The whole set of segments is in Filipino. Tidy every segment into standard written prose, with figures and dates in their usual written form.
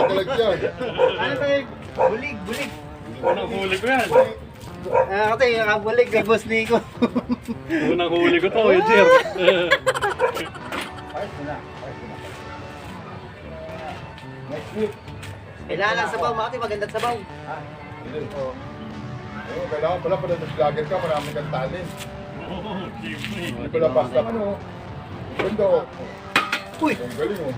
dalag yan. Ano tayo? Bulig, bulig. Unang huli ko yan. Kasi yung bulig kay Boss Nico. Unang huli ko to, Jer. Next week. Kailangan ng sabaw, Mati. Magandang sabaw. Hindi. Oo, kailangan pala pala vlogger ka, marami kang talent. Hindi pala basta ano. Ganda oh. Uy! Ang galing oh.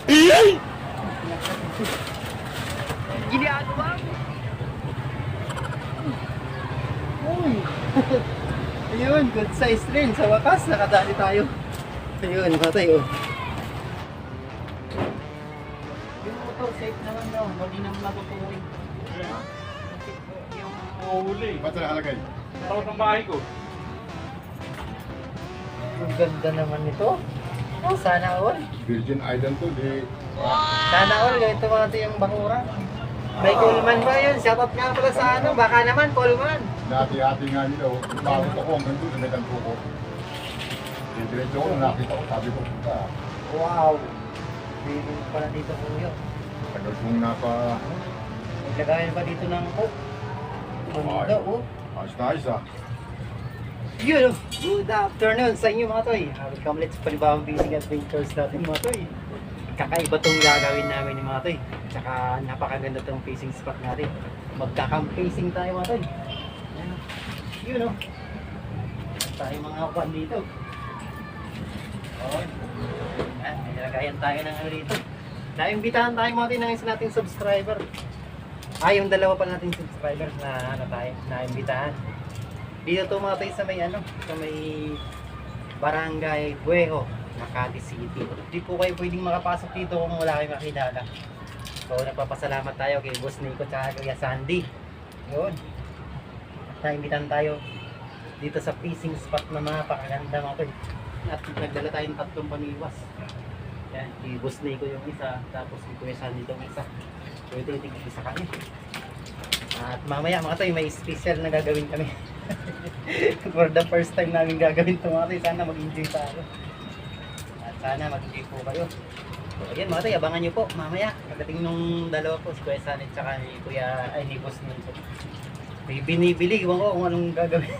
Ginagawa mo! Uy! Ayun, good size rin. Sa wakas, nakadali tayo. Ayun, Mati. Oh. Yung motor, safe naman daw. Hindi naman matutuloy. Yung Huli. Ba't na nakalagay? Tawag ng bahay ko. Ang ganda naman nito. Oh, sana all. Virgin Island to, di. Sana all, ganito mga yung bakura. May Coleman ba yun? Shoutout nga pala sa ano. Baka naman, Coleman. Hati-hati nga nila oh. Umabot ako hanggang doon, may kanto ko. Diretso ko, nakita ko, sabi ko, puta. Wow. Feeling pala dito kuya. Tagal kong napa... Naglagayan pa dito ng coke. Ganda oh. Ayos na ayos ah. Yun oh. Good afternoon sa inyo mga toy. Welcome ulit sa panibawang fishing adventures natin mga toy. Kakaiba tong gagawin namin ni mga toy. Tsaka napakaganda tong fishing spot natin. Magka-camp fishing tayo mga toy. Ayan. Yun oh. Tayo mga kwan dito. Okay. Ayan, may nilagayan tayo ng ano dito. Naimbitahan tayo mga toy ng isa nating subscriber. Yung dalawa pa nating subscribers na ano tayo, naimbitahan. Dito to mga tayo sa may ano, sa may Barangay Buejo, Makati City. Hindi po kayo pwedeng makapasok dito kung wala kayong makilala. So nagpapasalamat tayo kay Boss Nico at Kuya Sandy. Yun. Naimbitahan tayo dito sa fishing spot na napakaganda mga toy. At nagdala tayong 3 paniwas. Yan, si Boss Nico yung isa, tapos si Kuya Sandy yung isa. So ito yung tig-isa kami. At mamaya mga toy, may special na gagawin kami. For the first time namin gagawin ito mga toy. Sana mag-enjoy tayo. At sana mag-enjoy po kayo. So ayan mga toy, abangan nyo po mamaya. Pagdating nung dalawa po, si Kuya Sandy at ni Kuya, ay ni Boss Nico. May binibili, iwan ko kung anong gagawin.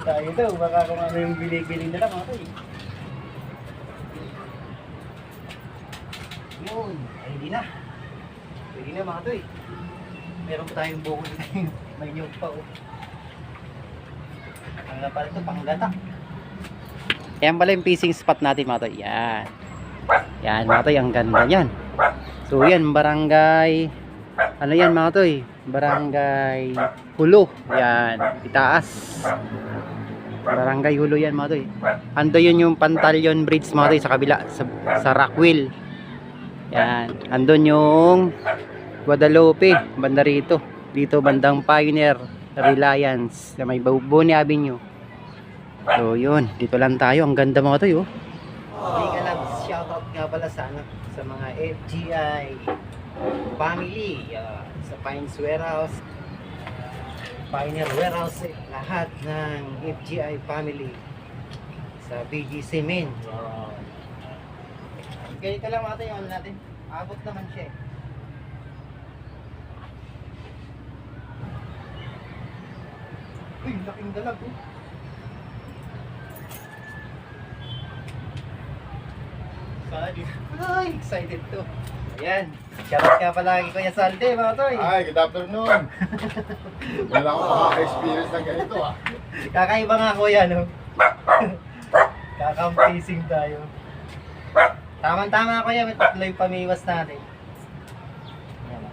Tayo daw, baka kung ano yung bili-bili nila mga toy. Yun, ay hindi na. Pwede na mga toy. Meron pa tayong buko dito. May nyug pa oh. Ano na pala ito? Panggata. Yan pala yung fishing spot natin mga toy. Yan. Yan mga toy. Ang ganda yan. So yan. Barangay. Ano yan mga toy? Barangay Hulo. Yan. Itaas. Barangay Hulo yan mga toy. Ando yun yung Pantalyon Bridge mga toy. Sa kabila. Sa Rockwell. Yan. Andun yung Guadalupe, banda rito. Dito bandang Pioneer Reliance sa may Boni Avenue. So yun, dito lang tayo. Ang ganda mga to, oh. Mega love, shoutout nga pala sa mga FGI family, sa Pines Warehouse, Pioneer Warehouse, lahat ng FGI family sa BGC Main. Ganito lang mga to yung ano natin. Abot naman siya eh. Uy, laking dalag oh. Ay, excited to. Ayan. Shoutout ka pala kay Kuya Salde mga toy. Ay, good afternoon. Wala akong makaka-experience ng ganito ah. Kakaiba nga kuya no. Kakam-facing tayo. Tama-tama kuya, may 3 yung pamiwas natin. Ayan.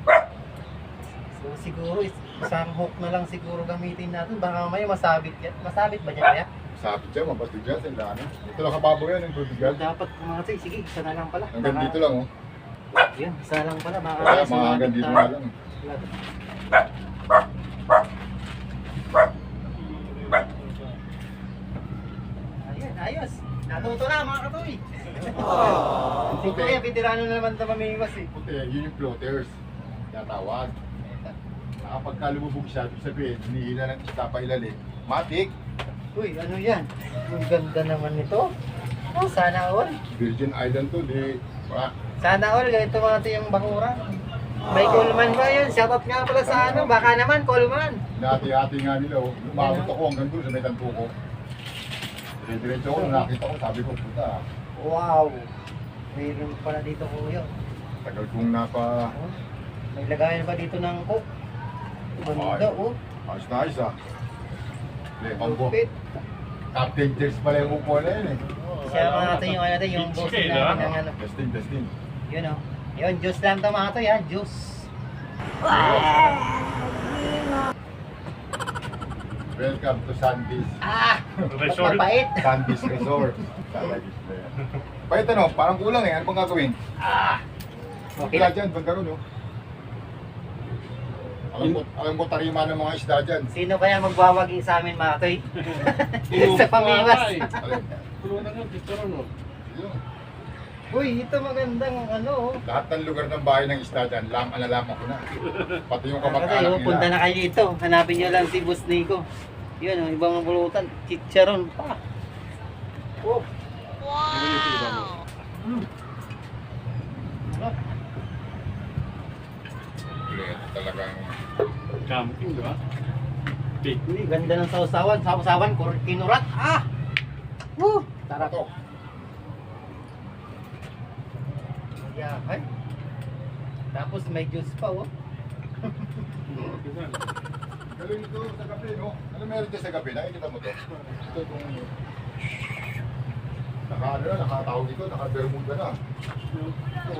So siguro isang hook na lang siguro gamitin natin. Baka mamaya masabit yan. Masabit ba niya kaya? Sabi siya, mabastig dyan, sandaan. Ito lang kababaw yan, yung tubigan. Dapat mga toy, sige, isa na lang pala. Hanggang dito lang oh. Yun, isa lang pala. Baka Kaya mga hanggang dito na lang. Ayan, ayos. Natuto na mga katoy. Si Kuya, veterano na naman ito mamiwas eh. Puti, yun yung floaters. Tinatawag. Kapag lumubog siya, sabihin, hinihila ng isda pa ilalim. Matik, Uy, ano yan? Ang ganda naman nito. Oh, sana all. Virgin Island to, di. Sana all, ganito mga ito yung bakura. May Coleman ba yun? Shoutout nga pala sa ano, baka naman, Coleman. Hati-hati nga nila, oh. Lumabot ako hanggang doon sa may tanto ko. Diretso ako, nung nakita ko, sabi ko, puta, Wow! Mayroon pala dito kuya. tagal kong napa... Oh, may lagayan pa dito ng coke. Ganda, oh. Ayos na ayos ah. Lemang ko. Lupit. Captain Cheers pala yung upo na yun eh. Siya mga natin yung ano natin, yung boss Scale, natin ng ano. Testing. Yun oh. Yun, juice lang to mga to, yan, juice. Welcome to Sandy's. Ah! Resort. Mapait. Sandy's Resort. Sandy's na yan. Pahit ano, parang kulang eh. Ano pang gagawin? Okay Wala lang. dyan, banda ron oh. Alam ko tarima ng mga isda dyan. Sino kaya magwawagi sa amin mga toy? Sa pamiwas. Alin? Pulo na nga, picture no? Yun. Uy, ito magandang ano oh. Lahat ng lugar ng bahay ng isda dyan, nalalaman ko na. Pati yung Kasi kamag-anak oh, punta nila. na kayo dito. Hanapin nyo lang si Boss Nico. Yun oh, ibang pulutan. Chicharon pa. Oh. Talagang Camping, di ba? Uy, ganda ng sausawan. Sausawan, kinurat. Ah! Woo! Sarap. ito. Yahay. Tapos may juice pa oh. Galing ito sa gabi, no? Ano meron dyan sa gabi? Nakikita mo to? Ito itong... nakatawag dito, naka-bermuda na. Ito,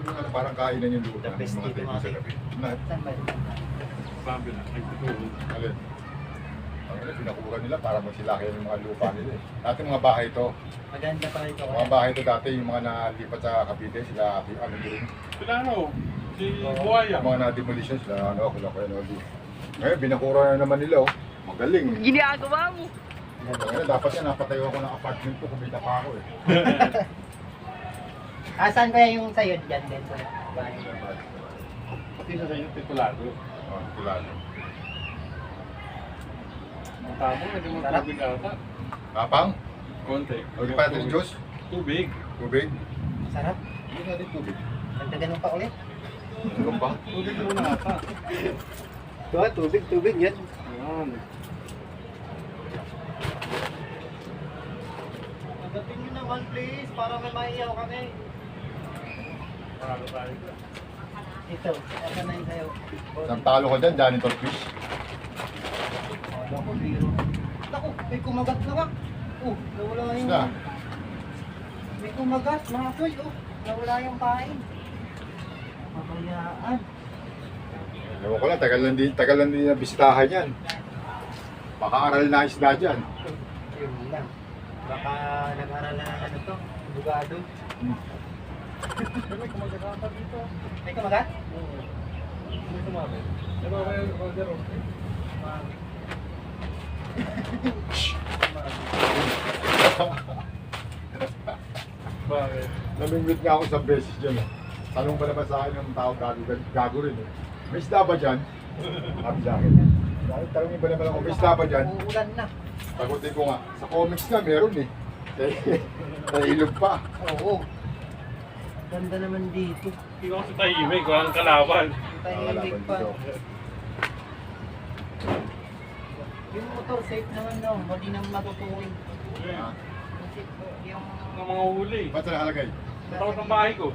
yung ano, parang kainan yung luta. The best Yung mga dito, table mga sa gabi. Na- Saan ba yun? Sabi na, nagtutulog. Alin? Ang ina, pinakuha nila para magsilaki yung mga lupa nila eh. Dati mga bahay ito. Maganda pa ito. Mga bahay ito dati, yung mga nalipat sa Cavite, sila ano din. Sila ano? Si Buaya. Yung mga na-demolition, sila ano, Kuya Noldi. Ngayon, binakura na naman nila oh. Magaling eh. Ginagawa mo. Ngayon, dapat yan, napatayo ako ng apartment ko, kumita pa ako eh. Saan kaya yung sayo dyan din sa bahay? Sino sa inyo titulado? Oh, tulad. Ang tamo, hindi mo Sarap. tubig ata. Kapang? Konti. Lagi pa natin yung juice? Tubig. Tubig? Sarap. Hindi natin tubig. Nagdaganong pa ulit. Ano ba? Tubig muna ata. Ito, tubig yan. Ayan. Pagdating nyo naman please, para may maiyaw kami. Parado tayo. Ito, ano na yung sayo? Isang talo ko dyan, janitor fish. Ako, biro. Naku, may kumagat na ba? Oh, nawala yung... Isda. May kumagat, mga toy, oh. Nawala yung pain. Mapayaan. Ewan ko lang, tagal lang din na bisitahan yan. Pakaaral na isda dyan. Yun lang. Baka nag-aral na ng ano to, bugado. May kumagat ata dito. May kumagat? Oo. May kumagat. Pero may order o. Bakit? Namingwit nga ako isang beses dyan. Eh. Tanong pa naman sa akin ng tao, gago rin eh. May isda ba dyan? Sabi sa akin. Tanongin pa naman ako, may isda ba dyan? Uulan na. Sagutin ko nga, sa comics nga meron eh. Sa ilog pa. Oo. Ganda naman dito. Hindi ko kasi tahimik. Walang kalaban. Tahimik pa. Yung motor safe naman no, hindi naman matutuwing. Ah, Yung Ang mga huli. ba't sa nakalagay? Takot ng bahay ko.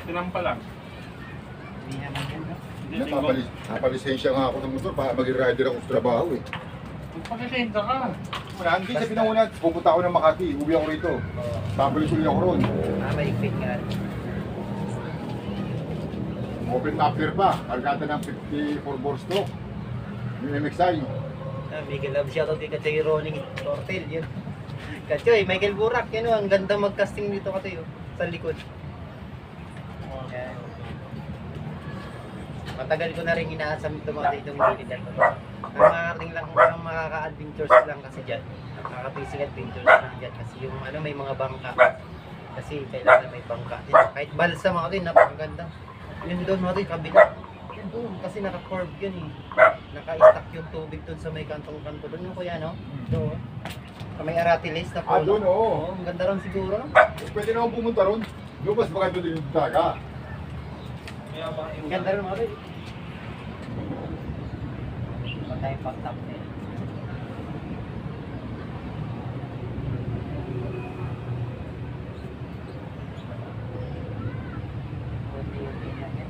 Tinampa lang. hindi naman yan no. Hindi tingko. Napalisensya nga ako ng motor para maging rider ako sa trabaho eh. Pagkasensya ka. Wala, hindi sa pinanguna, pupunta ako ng Makati, uwi ako rito. Babalik ulit ako ron. Maigpit nga. Open tapler pa, kargata ng 54 bore stroke. Yung MXI. Miguel Love shoutout kay Katay Ronnie Tortel yun. Katyoy, Michael Burak, yun ang ganda mag-casting dito Katay sa likod. Yan. Matagal ko na rin inaasam ito mga itong gilid dyan. Ang makakating lang, ang makaka-adventures lang kasi dyan. Nakaka-basic adventures lang dyan kasi yung ano may mga bangka. Kasi kailangan may bangka. Kahit balsa mga ito, napakaganda. Yun doon mga ito, kabila. Yun doon, kasi naka-curve yun eh. Naka-stack yung tubig doon sa may kantong-kanto doon yung kuya no? Doon. May Aratilis na Ah, doon, oo. Ang ganda ron siguro. No? Pwede na akong pumunta ron. Lumas baka doon yung daga. Ang ganda ron mga rin. Huwag tayong pag-top eh. Unti-unti na yan.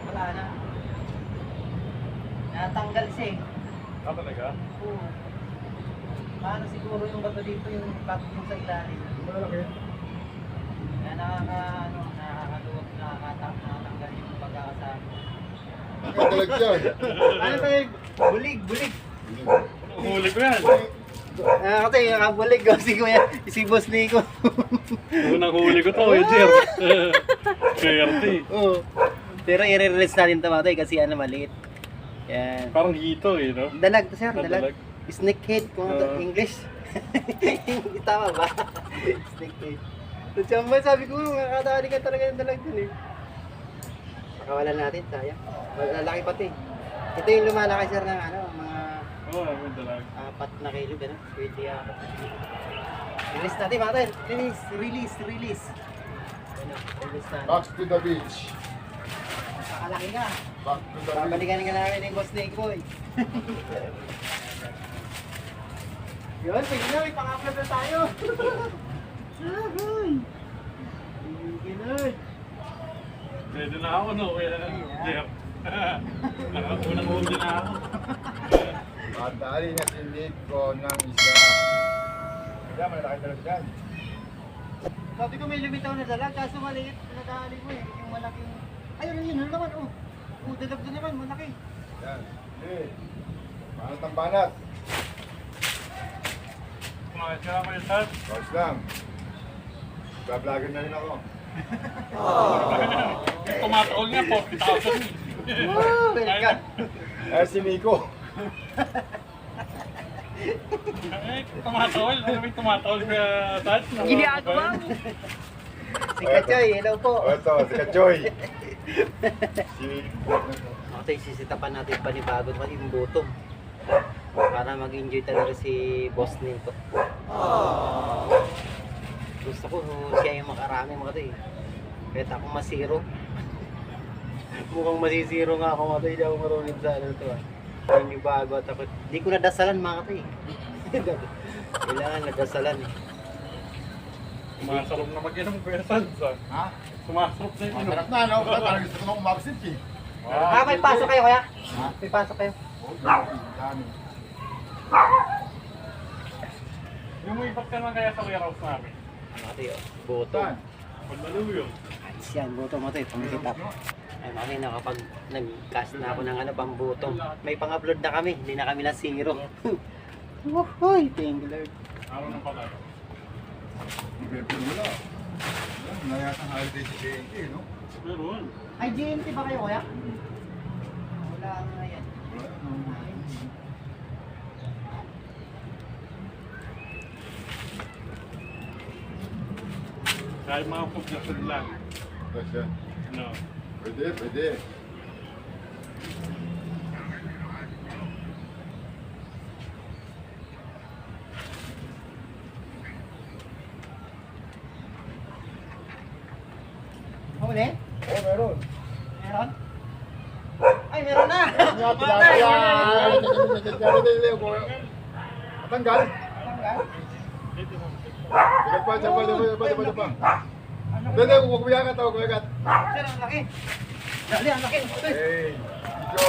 Wala na. Natanggal siya eh. Ah, talaga? Oo. Paano siguro yung bato dito yung platform sa ilalim? Malaki. Kaya nakakatanggal yung pagkakasama. Nakadalag dyan. Ano tayo? Bulig, bulig. Huli ko yan. Kasi nakabulig ko si Kuya, si Boss Nico. Unang huli ko to, Jer. Swerte. Oo. Pero i-release natin ito mga kasi ano maliit. Yan. Parang hito eh, no? Dalag to sir, Dalag. dalag. Snakehead kung ano to, English. Tama ba? Snakehead. So siyempre sabi ko, nakakadali ka talaga yung dalag dun eh. Pakawalan natin, sayang. Malalaki pati. Ito yung lumalaki sir ng ano, mga Oo, may dalag. 4 na kilo, gano'n. Pwede ako. Release natin mga tayo. Release, release, release. Ano, release natin. Back to the beach. Nakalaki ka. Back to the beach. Babalikan ka namin ng Boss Nick Boy. Yun, sige na, may pang-upload na tayo. Ahay. Sige na. Pwede na ako, no? Jer. Unang huli na ako. Matali na si Nico ng isa. Kaya malaki talaga dyan. Sabi ko may lumitaw na dalag, kaso maliit. Nadali mo eh, yung malaking... Ayun, yun, ano naman, oh. Oh, dalag doon naman, malaki. Yan. Okay. Banat ang banat. Kumakas ka ako yung sat. Boss lang. Vlogger na rin ako. Yung tumataol nga, 40,000. Wow, welcome. Eh si Nico. Eh, tumataol. Ano may tumataol ka, sat? Ginagawa mo. Si Kachoy, hello po. O ito, si Kachoy. Si... Ito yung sisitapan natin panibago kasi yung bottom. Para mag-enjoy talaga si Boss Nico. Gusto ko siya yung makarami mga ito eh. Kahit ako masiro. Mukhang masisiro nga ako mga ito. Hindi ako marunong sa ano ito ah. Yung bago at ako. Hindi ko nadasalan mga ito eh. Kailangan nadasalan eh. Sumasarap na mag-inom ko yung sat. Ha? Sumasarap na yung Ang inom. sarap na, no? Parang gusto ko nang umabsent eh. May pasok kayo kaya? Ha? May pasok kayo? Oh, dami. Lumipat ka naman kaya sa warehouse namin. Mga ito yun. Bottom. Saan? Paglaluyong. Ayos yan, bottom mga ito eh. Pangkitap. Ay maki na kapag nag-cast na ako ng ano pang bottom. May pang-upload na kami, hindi na kami na zero. Wohoy, thank you Lord. Araw ng patay. Pero wala. Wala yata ang holiday si JNT, no? Meron. Ay, GMT ba kayo kuya? Wala nga yan. Wala, no? Kahit mga publisher lang. Tapos yan. No. Pwede, pwede. Huli? Oo, meron. Meron? Ay, meron na! Nga, tilapia! Tanggal. Tanggal? Tigat pa, tigat pa. Dede, huwag mo yakat, huwag mo yakat. Sir, ang laki! Dali, ang laki! Hey, Ito.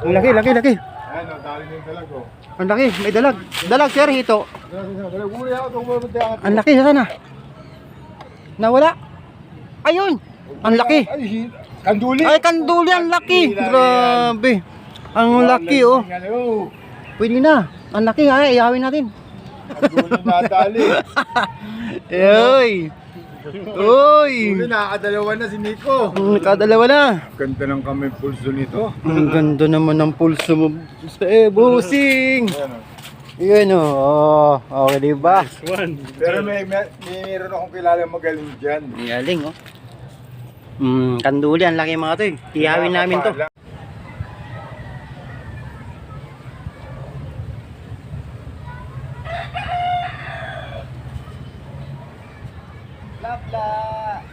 Ang laki, laki, laki! Ayan, dali na yung dalag, oh. Ang laki, may dalag! Dalag, sir, hito! Dali, huli ako, huwag mo yakat. Ang laki, saan na? Nawala! Ayun! Ang laki! Ay, kanduli! Ay, kanduli, ang laki! Grabe! Ang laki, oh! Pwede na! Ang laki, ha? Iyawin natin! Kanduli na dali. Uy! Uy! Huli, nakakadalawa na si Nico. Nakadalawa na! Ganda ng kamay pulso nito. Ang ganda naman ng pulso mo. Busing! Ayan, oh. Yun oh. Oh, okay diba? One. Pero mayroon akong kilala magaling dyan. Ang galing oh. Kanduli, ang laki mga to eh. Tiyawin namin to. Bla bla.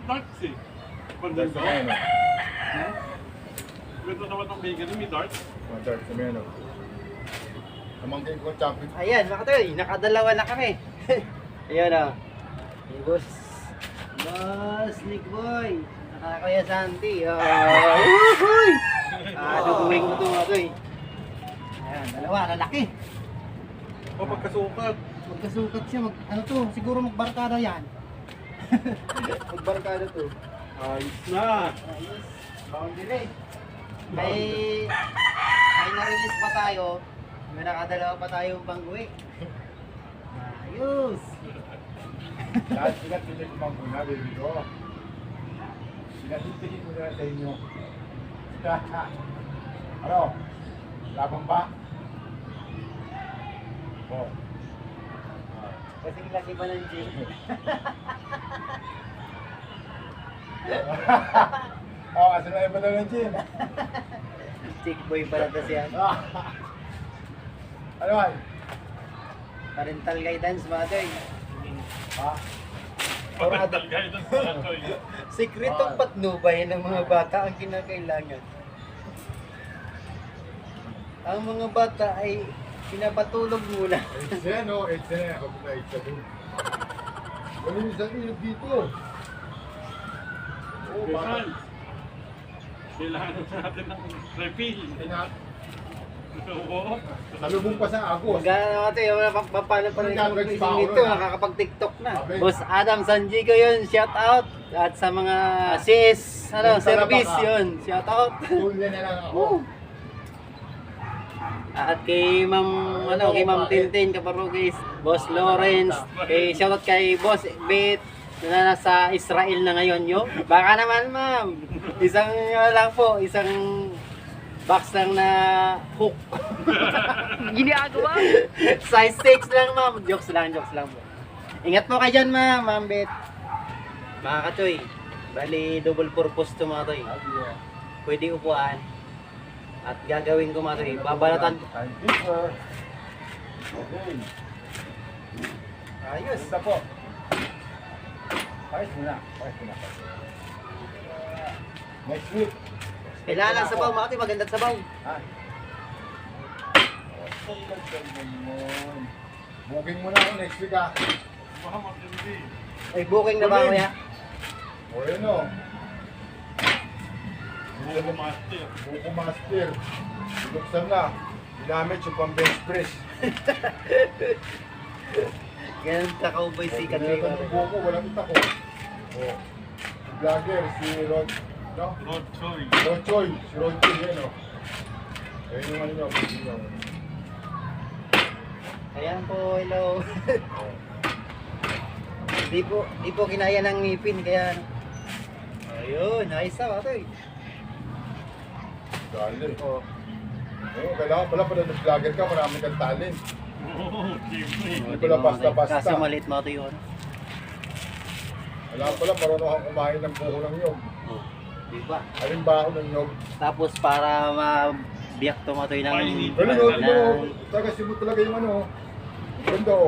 Darts eh. Darts Pandito. na yan, Ganda naman ang bacon may darts. Darts na yan, Namangkin ko champion. Ayan, mga toy, nakadalawa na kami. Ayan o. Hey, boss. Boss, Nick Boy. Kuya Santi. Uhuy! Duduwing mo ito mga toy. Ayan, dalawa, lalaki. O pagkasukat. Magkasukat siya, ano to, siguro magbarkada yan. Magbarkada to. Ayos na. Ayos, boundary. May na-release pa tayo. May nakadalawa pa tayong pang-uwi. Ayos! Lahat sila pinagkumang muna, baby ko. Sinatitigin ko na sa inyo. Ano? Labang ba? Oh. Kasi laki ba ng gym? Oh, kasi na iba na ng gym. Chick boy pala to siya. Ano man? Parental guidance mga toy. Ha? Parental guidance na ito eh. Sikretong patnubay ng mga bata ang kinakailangan. Ang mga bata ay pinapatulog muna. It's na, no? It's na. Ako na it's na doon. Wala yung isang ilog dito. Oh, bata. Besan. Kailangan natin ng refill. Oo. Salubong pa sa Agos. Magkano mga toy, wala pa paano pa rin Nag-gets pa ako ito, nun, ha? nakakapag-tiktok na. Sabi. Boss Adam Sanjigo yun, shout out. At sa mga CS, Yung service talabaka. yun, shout out. Tulya na lang ako. At kay Ma'am kay Ma'am Tintin Kaparugis, Boss Lawrence, kay shoutout kay Boss Bet na nasa Israel na ngayon yo. Baka naman ma'am, isang lang po, isang box lang na hook. Ginagawa? Size 6 lang ma'am, jokes lang po. Ingat po kayo dyan Ma'am Bet. Mga katoy, bali double purpose to mga toy. Pwede upuan. At gagawin ko mga toy, babalatan. Time keeper. Okay. Ayos. Basta po. Ayos muna. Next week. Kailangan ng sabaw mga toy, magandang sabaw. Ha? Booking mo na ako next week ha. Baka matindi. Ay, booking na ba kuya? O yun o. Buko master. Buko master. Binuksan na. Ginamit yung pang bench press. Ganun ka-cowboy si Kaya Katoy. yung buko, walang itak ko. O. Si vlogger, si Rod. No? Rod Choi. Rod Choi. Si Rod Choi yan o. Ayun yung ano nyo. Booking nyo. Ayan po, hello. Di po kinaya ng ngipin, kaya ano. Ayun, nice na Katoy. Dali. O. Kailangan pala pala nag-vlogger ka, marami kang talent. Oo, siyempre. Hindi pala basta-basta. Kaso maliit mga toy yun. Kailangan pala marunong kang kumain ng buko ng nyog. Oh, di ba? Aling baho ng nyog. Tapos para mabiyak to mga toy ng... Galing o, tignan mo. ng- Tagasin mo talaga yung ano. Ganda o.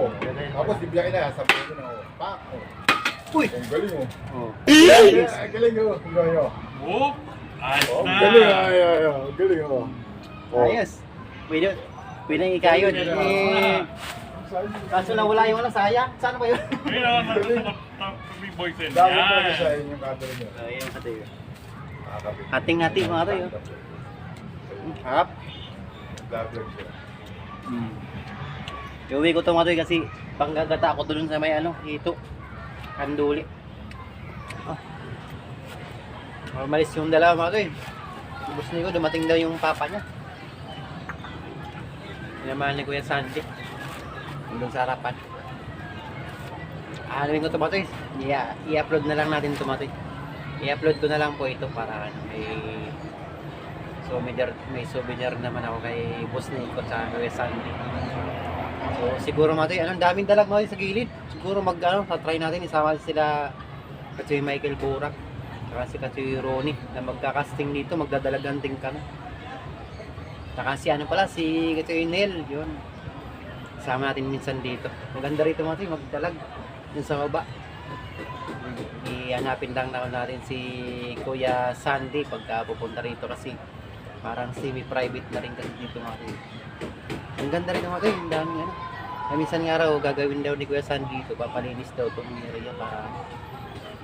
Tapos dibiyakin na, sabihin ko na o. Pak o. Uy! Ang galing o. Oh. Ang galing o. Ang galing o. Whoop! Ayos Oh, na! ang galing ay. Ang galing o. Ayos. Pwede ikayod. Eh, kaso nawala yung ano, sayang. Saan ba yun? Kailangan natin sa big boys and Dami ko na sa yan. inyong camera nyo. Ayun, katoy. Nakakapit. Hating-hati mga toy. Harap. Vlogger siya. Iuwi ko to mga toy kasi panggagata ako doon sa may ano, ito. Kanduli. Malis yung dalawa mga toy. Ubus na ko, dumating daw yung papa niya. Pinamahan ni Kuya Sandy. Doon sa harapan. Anuin ko to mga toy. I-upload na lang natin to mga toy. I-upload ko na lang po ito para ano, may souvenir naman ako kay Boss Nico sa Kuya Sandy. So siguro mga toy, anong daming dalag mga toy sa gilid. Siguro try natin isama sila kasi Michael Burak. Kasi Ronnie na magkakasting dito, magdadalaganting kami. Saka si ano pala, si Katoy Nel, yun. Kasama natin minsan dito. Maganda rito mga tayo, magdalag. Yun sa baba. Ihanapin lang natin si Kuya Sandy pagka pupunta rito kasi parang semi-private na rin kasi dito mga tayo. Ang ganda rin mga tayo, ang dami ano. Minsan nga raw, gagawin daw ni Kuya Sandy dito, papalinis daw itong area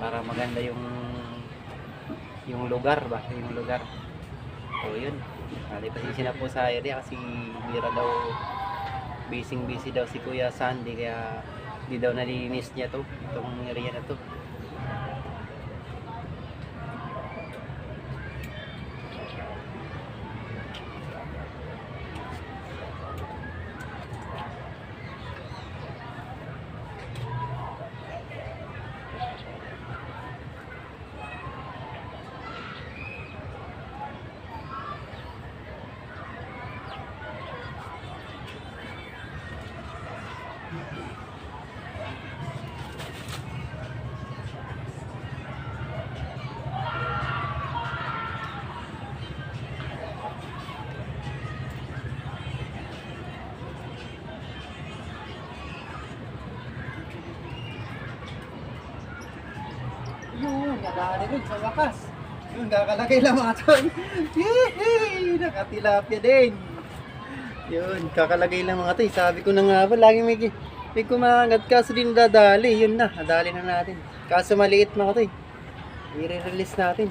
para maganda yung lugar ba, yung lugar. So yun. Pasensya na po sa area kasi mira daw busy daw si Kuya Sandy kaya di daw nalinis niya itong area na to. Yun, nakarinig sa wakas. Yun, kakalagay lang mga ton. Yehey! Nakatilapia din. Yun, kakalagay lang mga ton. Sabi ko na nga ba, lagi may kumagat kaso din dadali. Yun na, nadali na natin. Kaso maliit mga ton. I-release natin.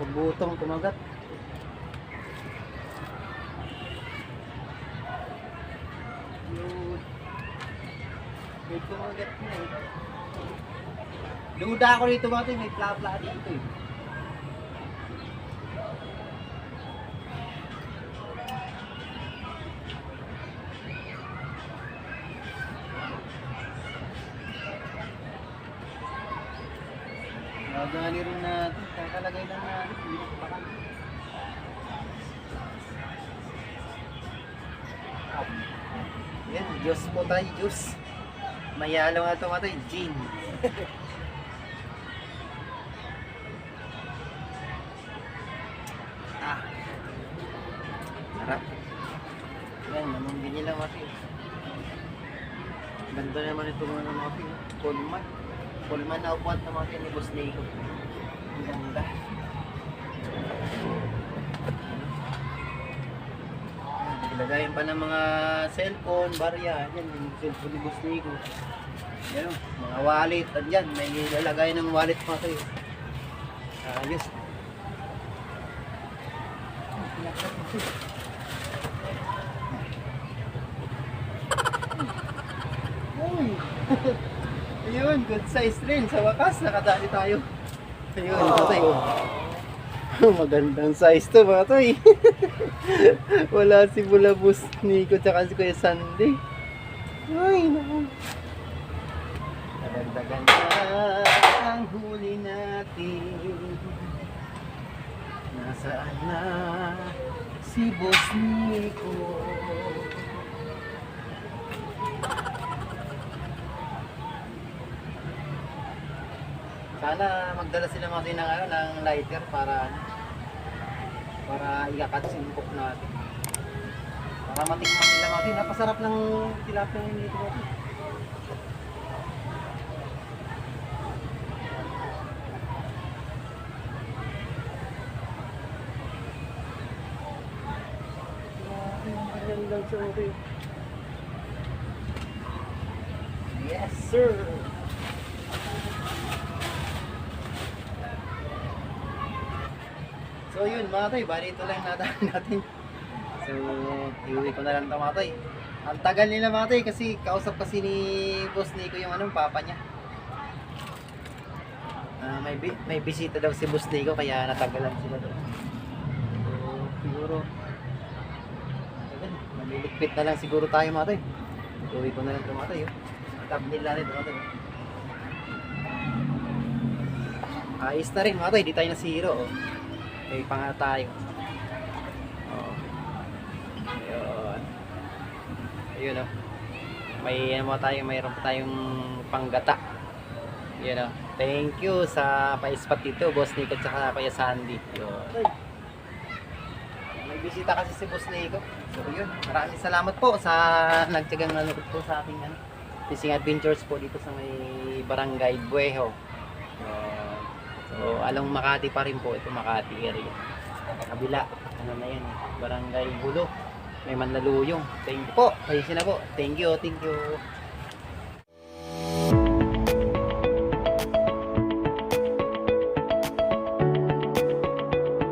Pabutong kumagat. Yun. May kumagat na eh. Duda ako dito mga may pla-pla dito eh. Nagali rin natin, kakalagay lang natin. Yan, Diyos po tayo, Diyos. Mayalaw nga ito mga tayo, Gin. Sarap. Yan, namangin nila mga tayo. Ganda naman ito mga tayo. Pullman na upuan na mga tayo ni Boss Nico. Ang ganda. Ilagayin pa ng mga cellphone, barya. Yan, yung cellphone ni Boss Nico. Yan o, mga wallet. Andyan, may ilalagay ng wallet mga tayo. Ayos. Ayun, good size rin. Sa wakas, nakadali tayo. Ayun, tayo. Magandang size to mga toy. Wala si Bulabos Nico tsaka si Kuya Sandy. Ay, naku. Naganda-ganda ang huli natin. Nasaan na si Boss Nico? Sana magdala sila mga ng lighter para iyakat-simpok natin. Para matikman nila natin. Napasarap ng tilapia ng dito natin. Yes, sir! So yun mga tay, bali ito lang nadaan natin. So, iuwi ko na lang ito mga tay. Ang tagal nila mga tay kasi kausap kasi ni Boss Nico yung papa niya. May bisita daw si Boss Nico kaya natagalan sila doon. So, siguro maliligpit na lang siguro tayo mga tay. Iuwi ko na lang ito mga tay. Thumbnail na rin mga tay. Ayos na rin mga tay, di tayo nasiro. Oh. May panga tayo. Oh. Ayun. Ayun oh. May mayroon pa tayong panggata. Yun o. Thank you sa pa-spot dito, Boss Nico at saka Kuya Sandy. Yun. May bisita kasi si Boss Nico. So yun, maraming salamat po sa nagtyagang nanood po sa aking fishing adventures po dito sa may Barangay Buejo. So along Makati pa rin po, ito Makati area. Kabila, ano na yan, Barangay Gulo. May Manlaluyong. Thank you po. Ayusin na po. Thank you, thank you.